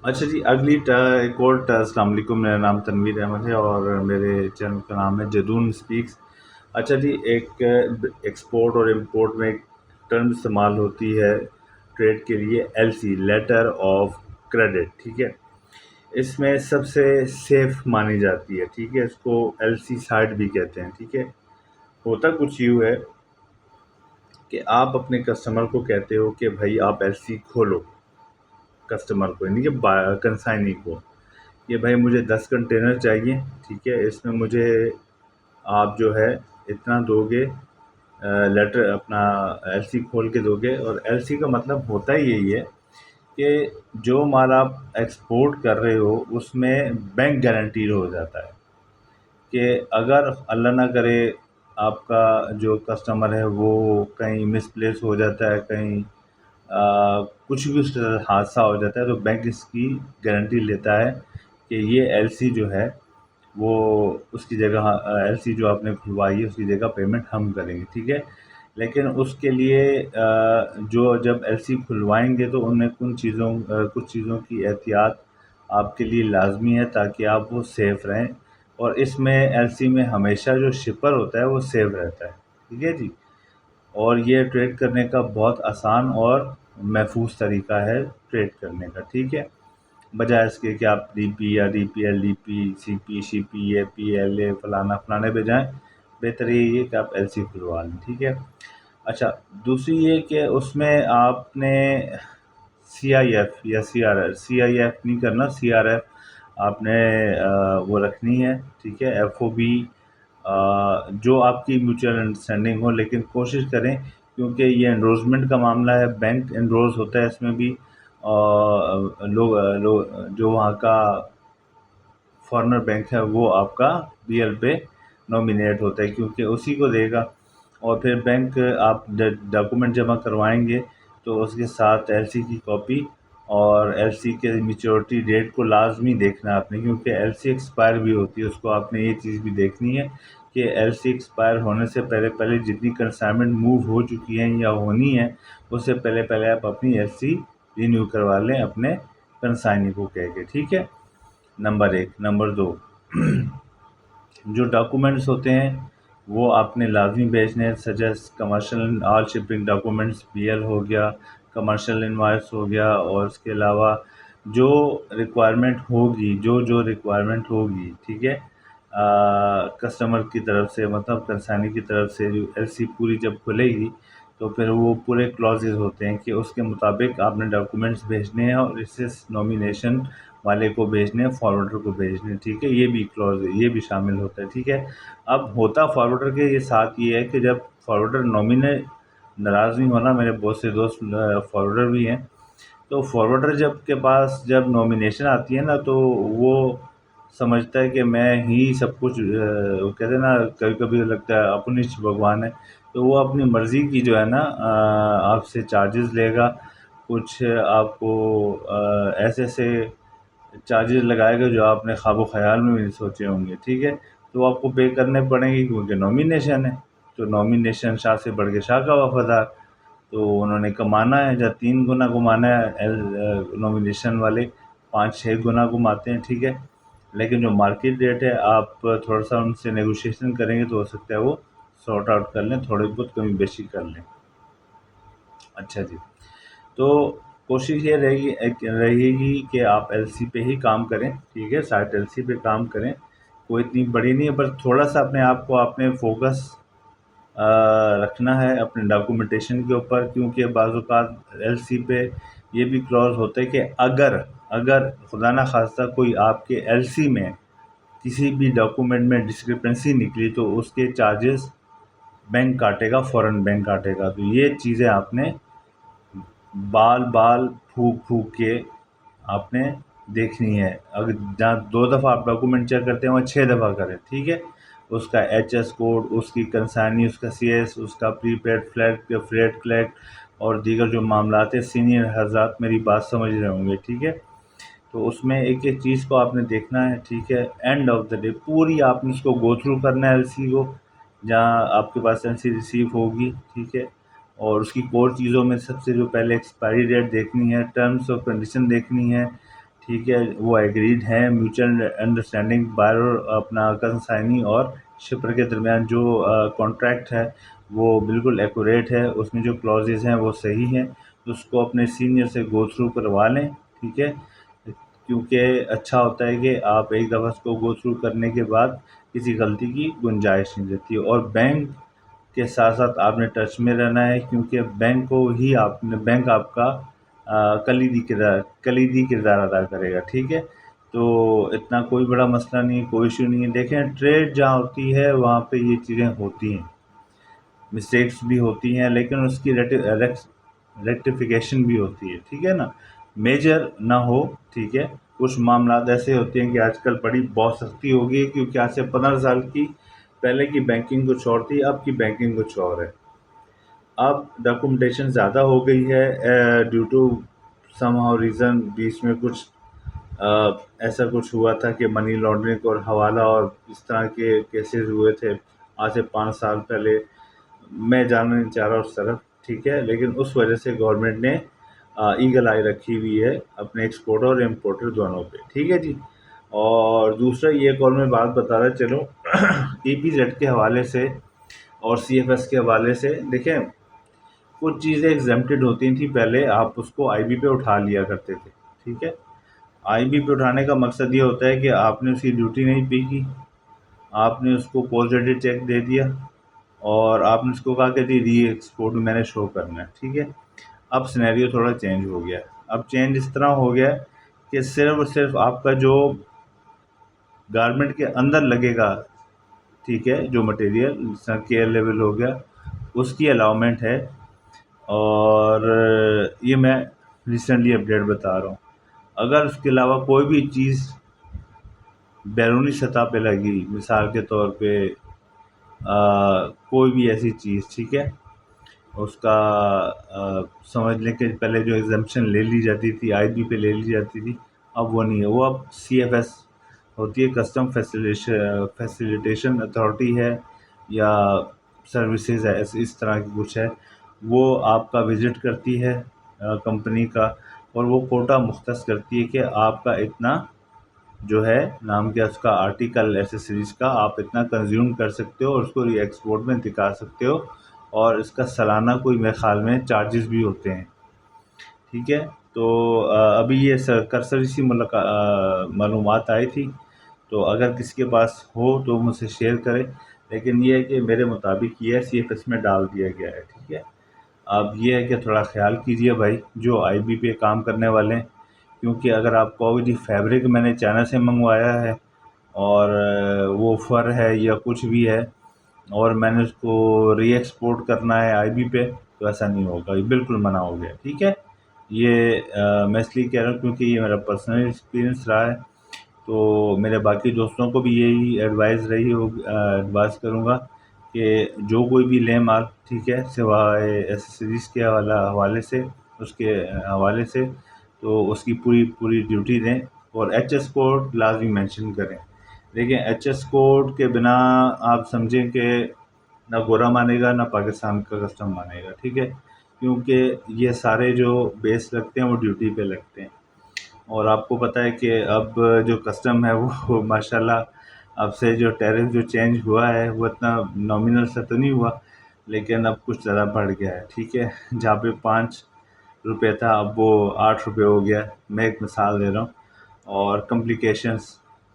اچھا جی، اگلی ایک اور السلام علیکم، میرا نام تنویر احمد ہے اور میرے چینل کا نام ہے جدون اسپیکس۔ اچھا جی، ایک ایکسپورٹ اور امپورٹ میں ایک ٹرم استعمال ہوتی ہے ٹریڈ کے لیے، L C, letter of credit, ٹھیک ہے۔ اس میں سب سے سیف مانی جاتی ہے، ٹھیک ہے۔ اس کو ایل سی سائٹ بھی کہتے ہیں، ٹھیک ہے۔ ہوتا کچھ یوں ہے کہ آپ اپنے کسٹمر کو کہتے ہو کہ بھائی آپ ایل سی کھولو، کسٹمر کو یعنی کہ کنسائنی کو، کہ بھائی مجھے 10 کنٹینر چاہیے، ٹھیک ہے۔ اس میں مجھے آپ جو ہے اتنا دو گے، لیٹر اپنا ایل سی کھول کے دو گے۔ اور ایل سی کا مطلب ہوتا ہی یہی ہے کہ جو مال آپ ایکسپورٹ کر رہے ہو اس میں بینک گارنٹیڈ ہو جاتا ہے کہ اگر اللہ نہ کرے آپ کا جو کسٹمر ہے وہ کہیں مس پلیس ہو جاتا ہے، کہیں کچھ بھی اس کے ساتھ حادثہ ہو جاتا ہے، تو بینک اس کی گارنٹی لیتا ہے کہ یہ ایل سی جو ہے وہ اس کی جگہ، ایل سی جو آپ نے کھلوائی ہے اس کی جگہ پیمنٹ ہم کریں گے، ٹھیک ہے۔ لیکن اس کے لیے جو جب ایل سی کھلوائیں گے تو ان میں کچھ چیزوں کی احتیاط آپ کے لیے لازمی ہے تاکہ آپ وہ سیف رہیں۔ اور اس میں ایل سی میں ہمیشہ جو شپر ہوتا ہے وہ سیف رہتا ہے، ٹھیک ہے جی۔ اور یہ ٹریڈ کرنے کا بہت آسان اور محفوظ طریقہ ہے ٹریڈ کرنے کا، ٹھیک ہے۔ بجائے اس کے کہ آپ ڈی پی یا D P L, D P, C P, شی P, A P, L A, فلانا فلانے پہ جائیں، بہتر یہی ہے کہ آپ ایل سی کھلوا لیں، ٹھیک ہے۔ اچھا، دوسری یہ کہ اس میں آپ نے سی آئی ایف یا سی آئی ایف نہیں کرنا، سی آر ایف آپ نے وہ رکھنی ہے، ٹھیک ہے۔ ایف او بی جو آپ کی میوچل انڈرسٹینڈنگ ہو، لیکن کوشش کریں کیونکہ یہ انروزمنٹ کا معاملہ ہے، بینک انروز ہوتا ہے اس میں بھی، اور جو وہاں کا فارنر بینک ہے وہ آپ کا بی ایل پہ نومینیٹ ہوتا ہے کیونکہ اسی کو دے گا۔ اور پھر بینک آپ ڈاکومنٹ جمع کروائیں گے تو اس کے ساتھ ایل سی کی کاپی اور ایل سی کے میچورٹی ڈیٹ کو لازمی دیکھنا ہے آپ نے، کیونکہ ایل سی ایکسپائر بھی ہوتی ہے، اس کو آپ نے یہ چیز بھی دیکھنی ہے کہ ایل سی ایکسپائر ہونے سے پہلے جتنی کنسائنمنٹ موو ہو چکی ہیں یا ہونی ہے اس سے پہلے آپ اپنی ایل سی رینیو کروا لیں اپنے کنسائنی کو کہہ کے، ٹھیک ہے۔ نمبر 1۔ نمبر 2، جو ڈاکومنٹس ہوتے ہیں وہ آپ نے لازمی بھیجنے ہیں، such as commercial all shipping documents, B L ہو گیا، کمرشل انوائس ہو گیا، اور اس کے علاوہ جو ریکوائرمنٹ ہوگی، جو ریکوائرمنٹ ہوگی، ٹھیک ہے، کسٹمر کی طرف سے، مطلب کنسائنی کی طرف سے جو ایل سی پوری جب کھلے گی تو پھر وہ پورے کلازز ہوتے ہیں کہ اس کے مطابق آپ نے ڈاکومنٹس بھیجنے ہیں اور اس سے نومینیشن والے کو بھیجنے ہیں، فارورڈر کو بھیجنے ہیں، ٹھیک ہے۔ یہ بھی کلوز، یہ بھی شامل ہوتا ہے، ٹھیک ہے۔ اب ہوتا فارورڈر کے یہ ساتھ یہ ہے کہ جب فارورڈر نومینی، ناراض نہیں ہونا، میرے بہت سے دوست فارورڈر بھی ہیں، تو فارورڈر کے پاس جب نومینیشن آتی ہے نا تو وہ سمجھتا ہے کہ میں ہی سب کچھ، وہ کہتے ہیں نا کبھی کبھی لگتا ہے اپنی بھگوان ہے، تو وہ اپنی مرضی کی جو ہے نا آپ سے چارجز لے گا، کچھ آپ کو ایسے ایسے چارجز لگائے گا جو آپ نے خواب و خیال میں بھی نہیں سوچے ہوں گے، ٹھیک ہے۔ تو وہ آپ کو پے کرنے پڑیں گے کیونکہ نومینیشن ہے، تو نومینیشن شاہ سے بڑھ کے شاہ کا وفادار، تو انہوں نے کمانا ہے، جب 3 گنا گمانا ہے نومینیشن والے 5-6 گنا گماتے ہیں، ٹھیک ہے۔ لیکن جو مارکیٹ ریٹ ہے آپ تھوڑا سا ان سے نیگوشیشن کریں گے تو ہو سکتا ہے وہ سارٹ آؤٹ کر لیں، تھوڑی بہت کمی بیشی کر لیں۔ اچھا جی، تو کوشش یہ رہے گی کہ آپ ایل سی پہ ہی کام کریں، ٹھیک ہے، سائٹ ایل سی پہ کام کریں، کوئی اتنی بڑی نہیں ہے، بس تھوڑا سا اپنے آپ کو آپ نے فوکس رکھنا ہے اپنے ڈاکومنٹیشن کے اوپر، کیونکہ بعض اوقات ایل سی پہ یہ بھی کلوز ہوتا ہے کہ اگر خدا نہ خواستہ کوئی آپ کے ایل سی میں کسی بھی ڈاکومنٹ میں ڈسکرپنسی نکلی تو اس کے چارجز بینک کاٹے گا، فوراً بینک کاٹے گا۔ تو یہ چیزیں آپ نے بال پھونک کے آپ نے دیکھنی ہے، اگر جہاں 2 دفعہ آپ ڈاکومنٹ چیک کرتے ہیں وہاں 6 دفعہ کریں، ٹھیک ہے۔ اس کا ایچ ایس کوڈ، اس کی کنسائنی، اس کا سی ایس، اس کا پری پیڈ فلیٹ، فریٹ کلیکٹ اور دیگر جو معاملات ہیں، سینئر حضرات میری بات سمجھ رہے ہوں گے، ٹھیک ہے۔ تو اس میں ایک ایک چیز کو آپ نے دیکھنا ہے، ٹھیک ہے۔ اینڈ آف دا ڈے پوری آپ نے اس کو گو تھرو کرنا ہے ایل سی کو، جہاں آپ کے پاس ایل سی ریسیو ہوگی، ٹھیک ہے۔ اور اس کی کور چیزوں میں سب سے جو پہلے ایکسپائری ڈیٹ دیکھنی ہے، ٹرمز اور کنڈیشن دیکھنی ہے، ٹھیک ہے، وہ ایگریڈ ہیں، میوچل انڈرسٹینڈنگ بائر اپنا کنسائنی اور شپر کے درمیان جو کانٹریکٹ ہے وہ بالکل ایکوریٹ ہے، اس میں جو کلوزز ہیں وہ صحیح ہیں، تو اس کو اپنے سینئر سے گو تھرو کروا لیں، ٹھیک ہے، کیونکہ اچھا ہوتا ہے کہ آپ ایک دفعہ اس کو گو تھرو کرنے کے بعد کسی غلطی کی گنجائش نہیں رہتی، اور بینک کے ساتھ ساتھ آپ نے ٹچ میں رہنا ہے، کیونکہ بینک آپ کا کلیدی کردار ادا کرے گا، ٹھیک ہے، تو اتنا کوئی بڑا مسئلہ نہیں ہے، کوئی ایشو نہیں ہے۔ دیکھیں، ٹریڈ جہاں ہوتی ہے وہاں پہ یہ چیزیں ہوتی ہیں، مسٹیکس بھی ہوتی ہیں، لیکن اس کی ریکٹیفیکیشن بھی ہوتی ہے، ٹھیک ہے نا، میجر نہ ہو، ٹھیک ہے۔ کچھ معاملات ایسے ہوتے ہیں کہ آج کل بڑی بہت سختی ہو گئی ہے، کیونکہ آج سے 15 سال کی پہلے کی بینکنگ کچھ اور تھی، اب کی بینکنگ کچھ اور ہے۔ اب ڈاکومنٹیشن زیادہ ہو گئی ہے due to somehow reason, بیچ میں کچھ ایسا کچھ ہوا تھا کہ منی لانڈرنگ اور حوالہ اور اس طرح کے کیسز ہوئے تھے آج سے 5 سال پہلے، میں جانا نہیں چاہ رہا اس طرف، ٹھیک ہے، لیکن اس وجہ سے گورنمنٹ نے ایگل آئی رکھی ہوئی ہے اپنے ایکسپورٹر اور امپورٹر دونوں پہ، ٹھیک ہے جی۔ اور دوسرا یہ ایک اور میں بات بتا رہا چلو ای پی زیڈ کے حوالے سے اور سی ایف ایس کے حوالے سے، دیکھیں کچھ چیزیں ایگزیمپٹڈ ہوتی تھیں پہلے، آپ اس کو آئی بی پہ اٹھا لیا کرتے تھے، ٹھیک ہے۔ آئی بی پہ اٹھانے کا مقصد یہ ہوتا ہے کہ آپ نے اس کی ڈیوٹی نہیں پے کی، آپ نے اس کو پوسٹ ڈیٹڈ چیک دے دیا اور آپ نے اس کو کہا کہ جی ری ایکسپورٹ میں نے شو کرنا ہے، ٹھیک ہے۔ اب سینیریو تھوڑا چینج ہو گیا، اب چینج اس طرح ہو گیا کہ صرف اور صرف آپ کا جو گارمنٹ کے اندر لگے گا، ٹھیک ہے، جو مٹیریل کیئر لیول ہو گیا اس کی الاؤمنٹ ہے، اور یہ میں ریسنٹلی اپڈیٹ بتا رہا ہوں۔ اگر اس کے علاوہ کوئی بھی چیز بیرونی سطح پہ لگی، مثال کے طور پہ کوئی بھی ایسی چیز، ٹھیک ہے، اس کا سمجھ لیں کہ پہلے جو ایگزمپشن لے لی جاتی تھی آئی بی پہ لے لی جاتی تھی، اب وہ نہیں ہے، وہ اب سی ایف ایس ہوتی ہے، کسٹم فیسیلیٹیشن اتھارٹی ہے یا سروسز ہے، اس طرح کی کچھ ہے، وہ آپ کا وزٹ کرتی ہے کمپنی کا، اور وہ کوٹا مختص کرتی ہے کہ آپ کا اتنا جو ہے نام کیا اس کا آرٹیکل ایسیسریز کا آپ اتنا کنزیوم کر سکتے ہو اور اس کو ری ایکسپورٹ میں دکھا سکتے ہو، اور اس کا سالانہ کوئی میرے خیال میں چارجز بھی ہوتے ہیں، ٹھیک ہے۔ تو ابھی یہ کرسری سی معلومات آئی تھی، تو اگر کسی کے پاس ہو تو مجھ سے شیئر کرے، لیکن یہ ہے کہ میرے مطابق یہ سی ایف ایس میں ڈال دیا گیا ہے، ٹھیک ہے۔ اب یہ ہے کہ تھوڑا خیال کیجئے بھائی جو آئی بی پہ کام کرنے والے ہیں، کیونکہ اگر آپ کہو گے جی فیبرک میں نے چائنا سے منگوایا ہے اور وہ فر ہے یا کچھ بھی ہے اور میں نے اس کو ری ایکسپورٹ کرنا ہے آئی بی پہ، تو ایسا نہیں ہوگا، یہ بالکل منع ہو گیا، ٹھیک ہے۔ یہ میں اس لیے کہہ رہا ہوں کیونکہ یہ میرا پرسنل ایکسپیرینس رہا ہے، تو میرے باقی دوستوں کو بھی یہی ایڈوائز کروں گا کہ جو کوئی بھی لے مال، ٹھیک ہے، سوائے ایسیسریز کے حوالے سے، اس کے حوالے سے، تو اس کی پوری ڈیوٹی دیں، اور ایچ ایس کوڈ لازمی مینشن کریں۔ دیکھیں ایچ ایس کوڈ کے بنا آپ سمجھیں کہ نہ گورا مانے گا نہ پاکستان کا کسٹم مانے گا، ٹھیک ہے، کیونکہ یہ سارے جو بیس لگتے ہیں وہ ڈیوٹی پہ لگتے ہیں، اور آپ کو پتہ ہے کہ اب جو کسٹم ہے وہ ماشاءاللہ اب سے جو ٹیرف جو چینج ہوا ہے وہ اتنا نامینل سے تو نہیں ہوا، لیکن اب کچھ زیادہ بڑھ گیا ہے، ٹھیک ہے، جہاں پہ 5 روپے تھا اب وہ 8 روپے ہو گیا، میں ایک مثال دے رہا ہوں، اور کمپلیکیشنز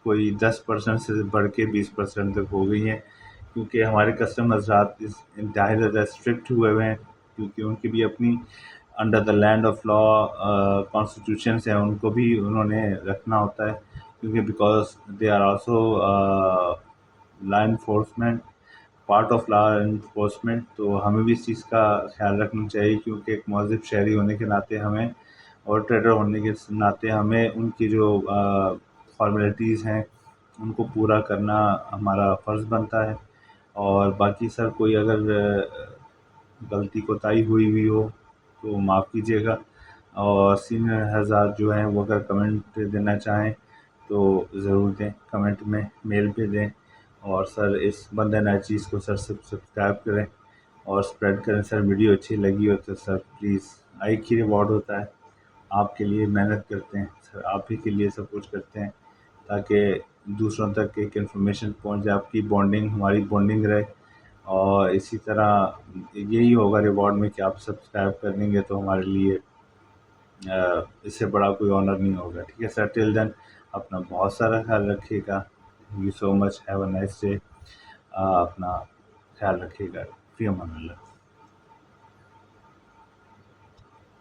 کوئی 10% سے بڑھ کے 20% تک ہو گئی ہیں، کیونکہ ہمارے کسٹم حضرات انتہائی زیادہ اسٹرکٹ ہوئے ہوئے ہیں، کیونکہ ان کی بھی اپنی under the land of law constitutions ہیں، ان کو بھی انہوں نے رکھنا ہوتا ہے، کیونکہ because they are also law enforcement, part of law enforcement, تو ہمیں بھی اس چیز کا خیال رکھنا چاہیے، کیونکہ ایک مہذب شہری ہونے کے ناطے ہمیں اور ٹریڈر ہونے کے ناطے ہمیں ان کی جو فارمیلٹیز ہیں ان کو پورا کرنا ہمارا فرض بنتا ہے، اور باقی سر کوئی اگر غلطی کوتاہی ہوئی ہو تو معاف کیجیے گا، اور سینئر حضرات جو ہیں وہ اگر کمنٹ دینا چاہیں تو ضرور دیں، کمنٹ میں میل پہ دیں، اور سر اس بندہ نئی چیز کو سر سبسکرائب کریں اور اسپریڈ کریں، سر ویڈیو اچھی لگی ہو تو sir please like he reward ہوتا ہے، آپ کے لیے محنت کرتے ہیں سر، آپ ہی کے لیے سب کچھ کرتے ہیں تاکہ دوسروں تک ایک انفارمیشن پہنچ جائے، آپ کی بانڈنگ ہماری بانڈنگ رہے، اور اسی طرح یہی ہوگا ریوارڈ میں کہ آپ سبسکرائب کر لیں گے تو ہمارے لیے اس سے بڑا کوئی آنر نہیں ہوگا. ٹھیک ہے سر، ٹل دین اپنا بہت سارا خیال رکھیے گا. Thank you so much, have a nice day. اپنا خیال رکھیے گا. فی امان اللہ.